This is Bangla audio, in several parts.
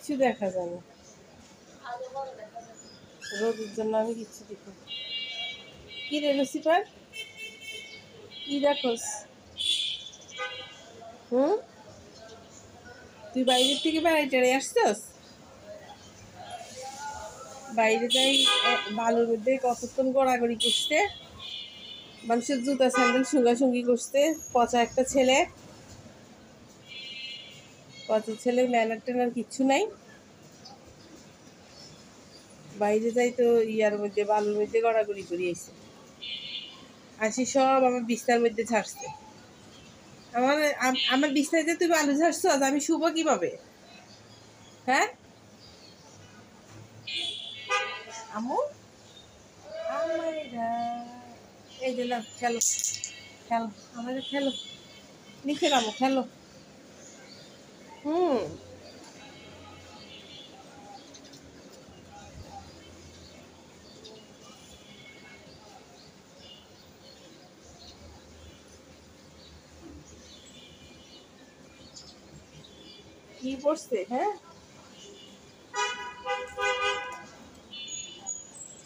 কিচ্ছু দেখা যায় না, রোদের জন্য আমি কিচ্ছু দেখি। কি রে লুসিফার, কি দেখোস? হুম, তুই বাইরের থেকে বেড়াই আসছস? বাইরে যাই বালুর মধ্যে কতক্ষণ গড়াগড়ি করতে, মানুষের জুতা স্যান্ডেল সুঙ্গাসুঙ্গি করতে। পচা একটা ছেলে, পচা ছেলে, ম্যানার ট্যানার কিচ্ছু নাই। বাইরে যাই তো ইয়ার মধ্যে বালুর মধ্যে গড়াগড়ি করে এসে আসি, সব আমার বিছনার মধ্যে ছাড়ছে। আমার বিছনায় যে তুই বালু ছাড়ছ, আমি শুভ কিভাবে? হ্যাঁ আমু, এই যে না, খেলো খেলো, আমাদের খেলো, নিচে নামো, খেলো। হুম, কি পড়ছে? হ্যাঁ,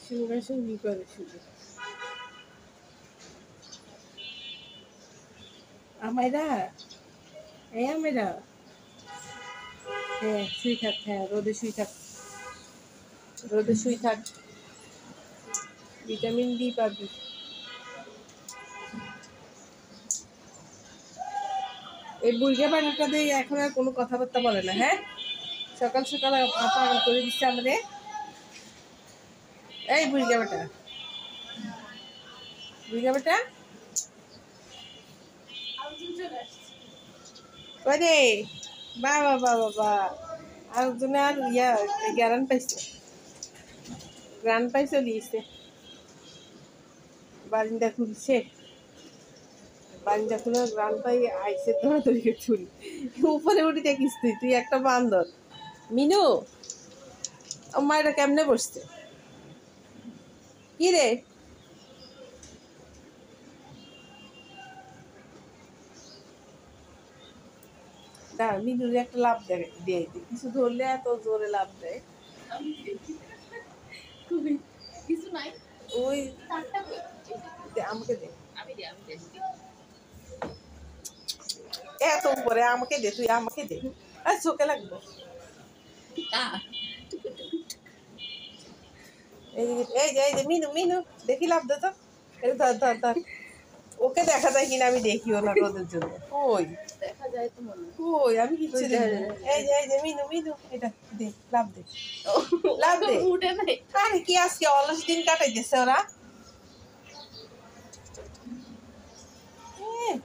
সুঙ্গাসুঙ্গি করে শুধু। আমায়রা, এই আমেরা, হ্যাঁ শুই থাক, হ্যাঁ রোদে শুই থাক, রোদে শুই থাক, ভিটামিন ডি পাবি। এই বুড়িয়া বানাটা দিয়ে এখন আর কোনো কথাবার্তা বলে না। হ্যাঁ, সকাল সকাল পাগল করে দিচ্ছে আমাদের। এই বুড়িয়া বেটা, বুড়িয়া বেটা ওরে, বাবা বাবা বাবা, আরেকজনে আর গ্যারান পাইছে, গ্রান পাইছে, দিয়েছে। বারিন্দা খুলছে, বারিন্দা খুলে গ্রান পাই আইসে, দৌড়াদৌড়ি চুল উপরে উঠি দেখিস, তুই তুই একটা বান্দর। মিনু, ও মায়েরা কেমনে বসছে? কি রে, দাঁড়া, মিনুর একটা লাভ দিয়ে কিছু ধরলে এত জোরে লাভ দেয়। কিছু নাই, ওই আমাকে দে, এত উপরে আমাকে দে, তুই আমাকে দে, আর চোখে লাগবো। এই যে মিনু, মিনু দেখি লাভ দে তো, এই ধর ধর ধর। ওকে দেখা যায় কিনা আমি দেখিও না রোদের জন্য। ওই দেখা যায় তো মনে হয়। ওই আমি কিচ্ছু দেখি না। এই যে মিনু, মিনু এটা দে, লাভ দে, লাভ দে। উঠে নাই, আরে কি আজকে অলস দিন কাটাইতেছে ওরা।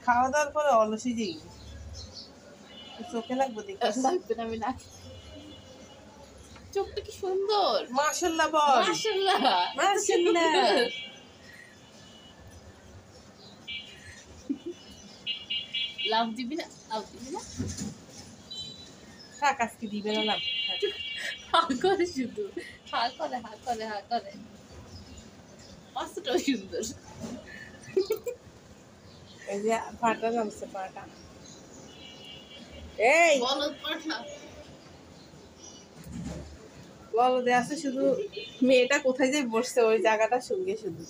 খাওয়া দাওয়ার পরে অলসই যাই, চোখে লাগবো দেখিস। লাগবে না, আমি না। চোখটা কি সুন্দর, মাশাআল্লাহ বল, মাশাআল্লাহ, মাশাআল্লাহ। লাভ দিবি না, লাভ দিবি না, থাক আজকে দিবে না লাভ। হা করে শুধু, হা করে, হা করে, হা করে, অতটাও সুন্দর। এই যে পাটা নামছে, পাটা। এই বলদ পাঠা, বলদে আছে শুধু, মেয়েটা কোথায় যে বসছে ওই জায়গাটা সঙ্গে শুধু।